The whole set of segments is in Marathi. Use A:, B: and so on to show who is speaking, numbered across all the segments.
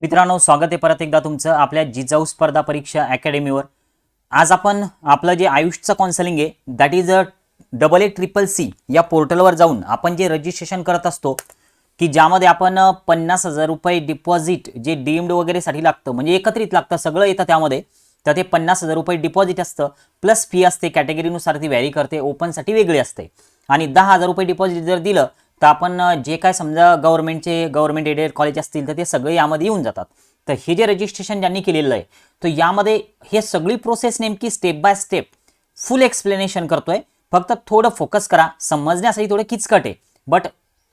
A: मित्रांनो, स्वागत आहे परत एकदा तुमचं आपल्या जिजाऊ स्पर्धा परीक्षा अकॅडमीवर। आज आपण आपलं जे आयुषचं काउन्सिलिंग आहे दॅट इज 88CCC या पोर्टलवर जाऊन आपण जे रजिस्ट्रेशन करत असतो की ज्यामध्ये आपण 50,000 रुपये डिपॉझिट जे डीम्ड वगैरे साठी लागतं, म्हणजे एकत्रित लागतं, सगळं येतं त्यामध्ये। तर ते 50,000 रुपये डिपॉझिट असतं, प्लस फी असते, कॅटेगरीनुसार ती व्हॅरी करते, ओपनसाठी वेगळी असते। आणि 10,000 रुपये डिपॉझिट जर दिलं तर आपण जे काय समजा गव्हर्नमेंट एडेड कॉलेज असतील तर ते सगळे यामध्ये येऊन जातात। तर हे जे रजिस्ट्रेशन ज्यांनी केलेलं आहे तर यामध्ये हे सगळी प्रोसेस नेमकी step by step full explanation करतोय। फक्त थोडं फोकस करा, समजण्यासाठी थोडं किचकट आहे बट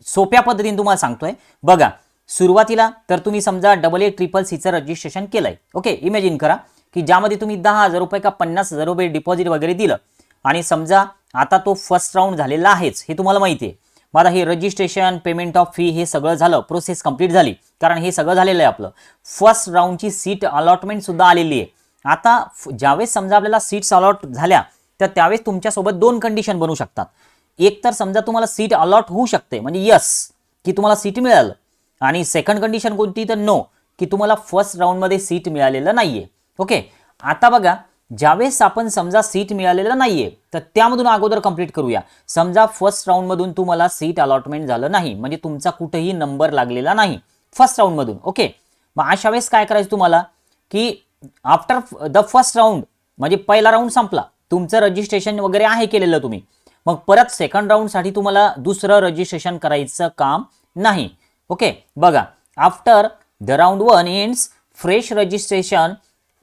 A: सोप्या पद्धतीने तुम्हाला सांगतोय। बघा, सुरुवातीला तर तुम्ही समजा 88CCCचं रजिस्ट्रेशन केलंय, ओके। इमॅजिन करा की ज्यामध्ये तुम्ही 10,000 रुपये का 50,000 रुपये डिपॉझिट वगैरे दिलं आणि समजा आता तो फर्स्ट राऊंड झालेला आहेच हे तुम्हाला माहिती आहे। मग आता हे रजिस्ट्रेशन, पेमेंट ऑफ फी हे सगळं झालं, प्रोसेस कंप्लीट झाली, कारण हे सगळं झालेलं आहे आपलं। फर्स्ट राऊंडची सीट अलॉटमेंट सुद्धा आलेली आहे। आता ज्यावेळेस समजा आपल्याला सीट्स अलॉट झाल्या तर त्यावेळेस तुमच्यासोबत दोन कंडिशन बनू शकतात। एक तर समजा तुम्हाला सीट अलॉट होऊ शकते, म्हणजे यस की तुम्हाला सीट मिळालं, आणि सेकंड कंडिशन कोणती तर नो की तुम्हाला फर्स्ट राऊंडमध्ये सीट मिळालेलं नाहीये, ओके। आता बघा, ज्यावेळेस आपण समजा सीट मिळालेलं नाहीये तर त्यामधून अगोदर कंप्लीट करूया। समजा फर्स्ट राऊंड मधून तुम्हाला सीट अलॉटमेंट झालं नाही, म्हणजे तुमचा कुठेही नंबर लागलेला नाही फर्स्ट राऊंड मधून, ओके। मग अशा वेळेस काय करायचं तुम्हाला की आफ्टर द फर्स्ट राऊंड, म्हणजे पहिला राऊंड संपला, तुमचं रजिस्ट्रेशन वगैरे आहे केलेलं तुम्ही, मग परत सेकंड राऊंड साठी तुम्हाला दुसरं रजिस्ट्रेशन करायचं काम नाही, ओके। बघा, after the round 1 ends fresh registration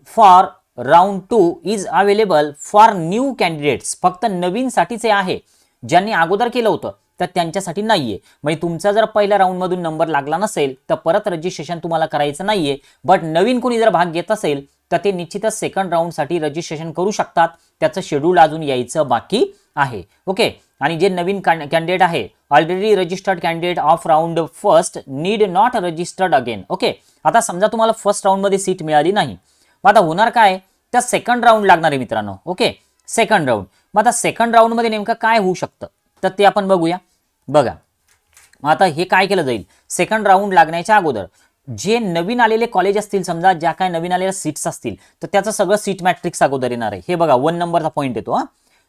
A: for round 2 is available for new candidates. फक्त नवीन साठीचे आहे, ज्यांनी अगोदर केलं होतं तर त्यांच्यासाठी नाहीये। म्हणजे तुमचा जर पहिल्या राऊंड मधून नंबर लागला नसेल तर परत रजिस्ट्रेशन तुम्हाला करायचं नाहीये, बट नवीन कोणी जर भाग घेत असेल तर ते निश्चितच सेकंड राऊंड साठी रजिस्ट्रेशन करू शकतात। त्याचं शेड्यूल अजून यायचं बाकी आहे, ओके। आणि जे नवीन कॅन्डिडेट आहे, already registered candidate of round first need not registered again, okay. आता समजा तुम्हाला फर्स्ट राऊंड मध्ये सीट मिळाली नाही, मग आता होणार काय, तर सेकंड राऊंड लागणार आहे मित्रांनो, ओके। सेकंड राऊंड, मग आता सेकंड राऊंड मध्ये नेमकं काय होऊ शकतं तर ते आपण बघूया। बघा, मग आता हे काय केलं जाईल, सेकंड राऊंड लागण्याच्या अगोदर जे नवीन आलेले कॉलेज असतील, समजा ज्या काय नवीन आलेल्या सीट्स असतील तर त्याचं सगळं सीट मॅट्रिक्स अगोदर येणार आहे। हे बघा 1 नंबरचा पॉईंट येतो हा।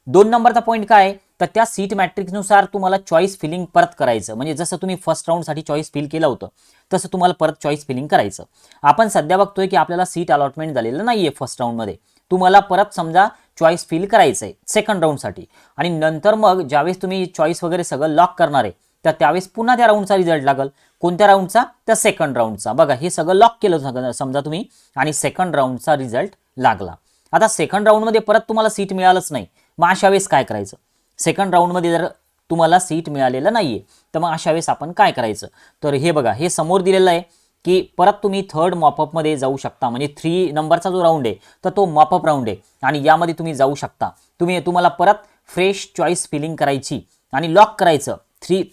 A: 2 नंबरचा पॉईंट काय, तर त्या सीट मॅट्रिक्स नुसार तुम्हाला चॉईस फिलिंग परत करायचं, म्हणजे जसं तुम्ही फर्स्ट राऊंड साठी चॉईस फिल केलं होतं तसं तुम्हाला परत चॉईस फिलिंग करायचं। आपण सध्या बघतोय की आपल्याला सीट अलॉटमेंट झालेलं नाहीये फर्स्ट राऊंड मध्ये, तुम्हाला परत समजा चॉईस फिल करायचंय सेकंड राऊंड साठी, आणि नंतर मग ज्यावेळेस तुम्ही चॉईस वगैरे सगळं लॉक करणार आहे तर त्यावेळेस पुन्हा त्या राऊंडचा रिझल्ट लागल। कोणत्या राऊंडचा, तर सेकंड राऊंडचा। बघा, हे सगळं लॉक केलं समजा तुम्ही, आणि सेकंड राऊंडचा रिझल्ट लागला। आता सेकंड राऊंड मध्ये परत तुम्हाला सीट मिळालंच नाही, मग अशा वेळेस काय करायचं, सेकंड राऊंड मध्ये जर तुम्हाला सीट मिळालेलं नाहीये तर मग अशा वेळेस आपण काय करायचं, तर हे बघा, हे समोर दिलेलं आहे की परत तुम्ही थर्ड मॉपअप मध्ये जाऊ शकता, म्हणजे 3 नंबरचा जो राऊंड आहे तर तो मॉपअप राऊंड आहे, आणि यामध्ये तुम्ही जाऊ शकता। तुम्हाला परत फ्रेश चॉईस फिलिंग करायची आणि लॉक करायचं।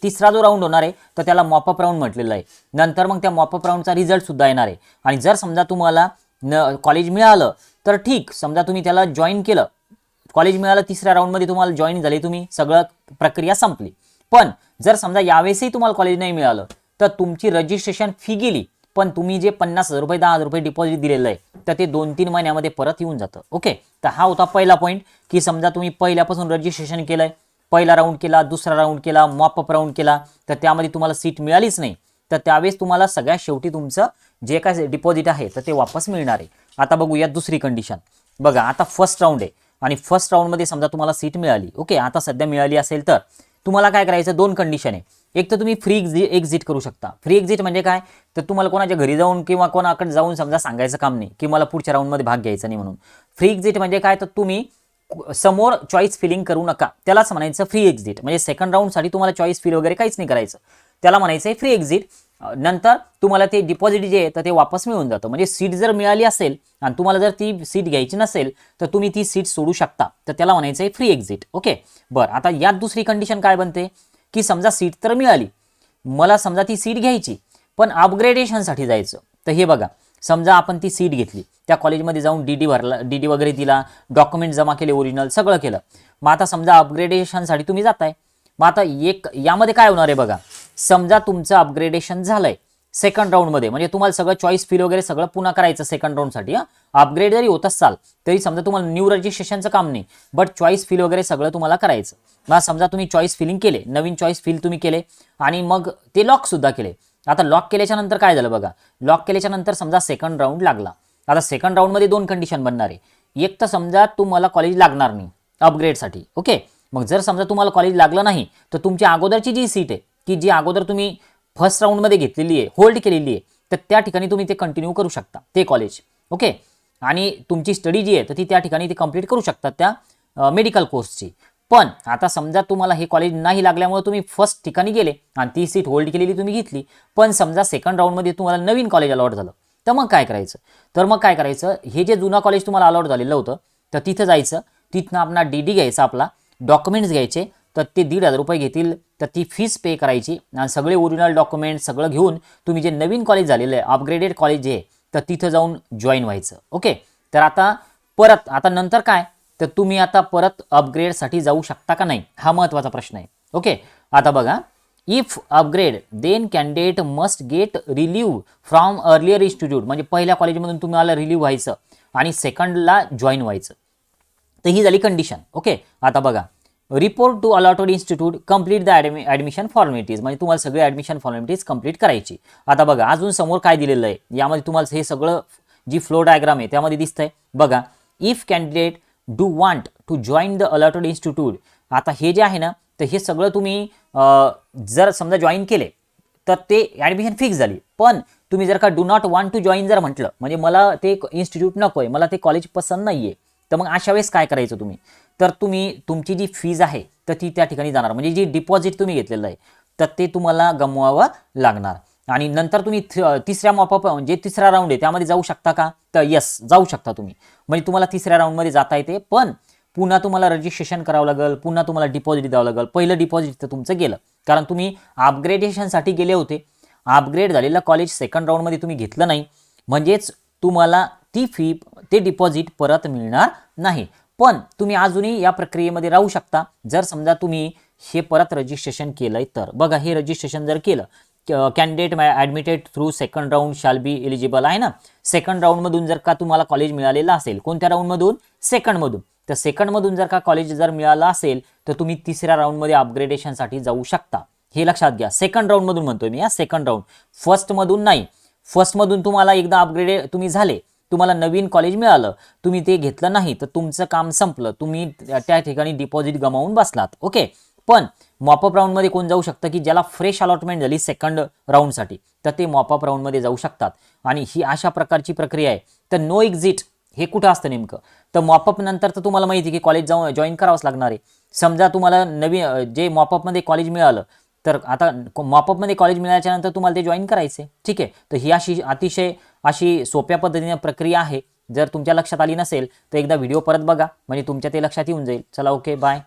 A: तिसरा जो राऊंड होणार आहे तर त्याला मॉपअप राऊंड म्हटलेलं आहे। नंतर मग त्या मॉपअप राऊंडचा रिझल्ट सुद्धा येणार आहे, आणि जर समजा तुम्हाला कॉलेज मिळालं तर ठीक, समजा तुम्ही त्याला जॉईन केलं, कॉलेज मिळालं, तिसऱ्या राऊंड मध्ये तुम्हाला जॉईन झाले, तुम्ही सगळं प्रक्रिया संपली। पण जर समजा यावेळेसही तुम्हाला कॉलेज नाही मिळालं तर तुमची रजिस्ट्रेशन फी गेली, पण तुम्ही जे 50,000 रुपये 10,000 रुपये डिपॉझिट दिलेलं आहे तर ते 2-3 महिन्यामध्ये परत येऊन जातं, ओके। तर हा होता पहिला पॉईंट की समजा तुम्ही पहिल्यापासून रजिस्ट्रेशन केलंय, पहिला राऊंड केला, दुसरा राऊंड केला, मॉपअप राऊंड केला, तर त्यामध्ये तुम्हाला सीट मिळालीच नाही तर त्यावेळेस तुम्हाला सगळ्यात शेवटी तुमचं जे काय डिपॉझिट आहे तर ते वापस मिळणार आहे। आता बघूया दुसरी कंडिशन। बघा, आता फर्स्ट राऊंड आहे आणि फर्स्ट राऊंड मध्ये समजा तुम्हाला सीट मिळाली, ओके। आता सध्या मिळाली असेल तर तुम्हाला काय करायचं, 2 कंडिशन आहे। एक तर तुम्ही फ्री एक्झिट करू शकता। फ्री एक्झिट म्हणजे काय, तर तुम्हाला कोणाच्या घरी जाऊन किंवा कोणाकडे जाऊन समजा सांगायचं काम नाही की मला पुढच्या राऊंड मध्ये भाग घ्यायचा नाही म्हणून। फ्री एक्झिट म्हणजे काय, तर तुम्ही समोर चॉईस फिलिंग करू नका, त्यालाच म्हणायचं फ्री एक्झिट। म्हणजे सेकंड राऊंड साठी तुम्हाला चॉईस फिल वगैरे काहीच नाही करायचं, त्याला म्हणायचं फ्री एक्झिट। नंतर तुम्हाला ते डिपॉझिट जे आहे तर ते वापस मिळून जातं। म्हणजे सीट जर मिळाली असेल आणि तुम्हाला जर ती सीट घ्यायची नसेल तर तुम्ही ती सीट सोडू शकता, तर त्याला म्हणायचं फ्री एक्झिट, ओके। बरं, आता यात दुसरी कंडिशन काय बनते की समजा सीट तर मिळाली, मला समजा ती सीट घ्यायची पण अपग्रेडेशनसाठी जायचं। तर हे बघा, समजा आपण ती सीट घेतली, त्या कॉलेजमध्ये जाऊन डीडी भरला, डीडी वगैरे दिला, डॉक्युमेंट जमा केले, ओरिजिनल सगळं केलं, मग आता समजा अपग्रेडेशनसाठी तुम्ही जाताय, मग आता एक यामध्ये काय होणार आहे बघा, समजा तुमचं अपग्रेडेशन झालंय, सेकंड राऊंडमध्ये, म्हणजे तुम्हाला सगळं चॉईस फिल वगैरे सगळं पुन्हा करायचं सेकंड राऊंडसाठी. अपग्रेड जरी होत असाल तरी समजा तुम्हाला न्यू रजिस्ट्रेशनचं काम नाही, बट चॉईस फिल वगैरे सगळं तुम्हाला करायचं. मग समजा तुम्ही चॉईस फिलिंग केले, नवीन चॉईस फिल तुम्ही केले आणि मग ते लॉक सुद्धा केले. आता लॉक केल्याच्या नंतर काय झालं बघा, लॉक केल्याच्या नंतर समजा सेकंड राऊंड लागला. आता सेकंड राऊंडमध्ये 2 कंडिशन बनणार आहे. एक तर समजा तुम्हाला कॉलेज लागणार नाही अपग्रेडसाठी, ओके. मग जर समजा तुम्हाला कॉलेज लागलं नाही तर तुमची अगोदरची जी सीट आहे की जी अगोदर तुम्ही फर्स्ट राऊंडमध्ये घेतलेली आहे, होल्ड केलेली आहे, तर त्या ठिकाणी तुम्ही ते कंटिन्यू करू शकता ते कॉलेज, ओके. आणि तुमची स्टडी जी आहे तर ती त्या ठिकाणी ती कंप्लीट करू शकता त्या मेडिकल कोर्सची. पण आता समजा तुम्हाला हे कॉलेज नाही लागल्यामुळे तुम्ही फर्स्ट ठिकाणी गेले आणि ती सीट होल्ड केलेली तुम्ही घेतली, पण समजा सेकंड राऊंडमध्ये तुम्हाला नवीन कॉलेज अलॉट झालं, तर मग काय करायचं? तर मग काय करायचं, हे जे जुना कॉलेज तुम्हाला अलॉट झालेलं होतं तर तिथं जायचं, तिथनं आपला DD घ्यायचा, आपला डॉक्युमेंट्स घ्यायचे, तर ते 1,500 रुपये घेतील, तर ती फीस पे करायची आणि सगळे ओरिजिनल डॉक्युमेंट सगळं घेऊन तुम्ही जे नवीन कॉलेज झालेलं आहे अपग्रेडेड कॉलेज जे आहे तर तिथं जाऊन जॉईन व्हायचं, ओके. तर आता नंतर काय, तर तुम्ही आता परत अपग्रेडसाठी जाऊ शकता का नाही, हा महत्त्वाचा प्रश्न आहे, ओके. आता बघा, if upgrade then candidate must get relieve from earlier institute, म्हणजे पहिल्या कॉलेजमधून तुम्हाला रिलीव्ह व्हायचं आणि सेकंडला जॉईन व्हायचं. तर ही झाली कंडिशन, ओके. आता बघा, report to allotted institute complete the admission formalities, म्हणजे तुम्हाला सगळे ॲडमिशन फॉर्मॅलिटीज कंप्लीट करायची. आता बघा, अजून समोर काय दिलेलं आहे यामध्ये तुम्हाला हे सगळं जी फ्लो डायग्राम आहे त्यामध्ये दिसतंय बघा. If candidate do want to join the allotted institute, आता हे जे आहे ना तर हे सगळं तुम्ही जर समजा जॉईन केले तर ते ॲडमिशन फिक्स झाली. पण तुम्ही जर का do not want to join जर म्हटलं, म्हणजे मला ते इन्स्टिट्यूट नको आहे, मला ते कॉलेज पसंत नाही आहे, तर मग अशा वेळेस काय करायचं तुम्ही, तर तुम्ही तुमची जी फीज आहे तर ती त्या ठिकाणी जाणार, म्हणजे जी डिपॉझिट तुम्ही घेतलेलं आहे तर ते तुम्हाला गमवावं लागणार. आणि नंतर तुम्ही तिसऱ्या मॉपअप जे तिसरा राऊंड आहे त्यामध्ये जाऊ शकता का, तर यस जाऊ शकता तुम्ही, म्हणजे तुम्हाला तिसऱ्या राऊंडमध्ये जाता येते. पण पुन्हा तुम्हाला रजिस्ट्रेशन करावं लागेल, पुन्हा तुम्हाला डिपॉझिट द्यावं लागेल. पहिलं डिपॉझिट तर तुमचं गेलं, कारण तुम्ही अपग्रेडेशनसाठी गेले होते, अपग्रेड झालेलं कॉलेज सेकंड राऊंडमध्ये तुम्ही घेतलं नाही, म्हणजेच तुम्हाला ती फी ते डिपॉझिट परत मिळणार नाही. पण तुम्ही अजूनही या प्रक्रियेमध्ये राहू शकता जर समजा तुम्ही हे परत रजिस्ट्रेशन केलंय तर. बघा, हे रजिस्ट्रेशन जर केलं, candidate admitted through second round shall be eligible आहे ना, सेकंड राऊंडमधून जर का तुम्हाला कॉलेज मिळालेलं असेल, कोणत्या राऊंडमधून, सेकंडमधून, तर सेकंडमधून जर का कॉलेज जर मिळालं असेल तर तुम्ही तिसऱ्या राऊंडमध्ये अपग्रेडेशनसाठी जाऊ शकता. हे लक्षात घ्या, सेकंड राऊंडमधून म्हणतोय मी, या सेकंड राऊंड, फर्स्टमधून नाही. फर्स्टमधून तुम्हाला एकदा अपग्रेड तुम्ही झाले, तुम्हाला नवीन कॉलेज मिळालं, तुम्ही ते घेतलं नाही तर तुमचं काम संपलं, तुम्ही त्या ठिकाणी डिपॉझिट गमावून बसलात, ओके. पण मॉपअप राऊंडमध्ये कोण जाऊ शकतं की ज्याला फ्रेश अलॉटमेंट झाली सेकंड राऊंडसाठी, तर ते मॉपअप राऊंडमध्ये जाऊ शकतात. आणि ही अशा प्रकारची प्रक्रिया आहे. तर नो एक्झिट हे कुठं असतं नेमकं, तर मॉपअप नंतर तर तुम्हाला माहिती आहे की कॉलेज जाऊन जॉईन करावंच लागणार आहे. समजा तुम्हाला नवीन जे मॉपअपमध्ये कॉलेज मिळालं, तर आता मॉपअपमध्ये कॉलेज मिळाल्याच्या नंतर तुम्हाला ते जॉईन करायचे, ठीक आहे. तर ही अशी अतिशय अशी सोप्या पद्धतीने प्रक्रिया आहे. जर तुमच्या लक्षात आली नसेल तर एकदा व्हिडिओ परत बघा, म्हणजे तुमच्या ते लक्षात येऊन जाईल. चला, ओके, बाय.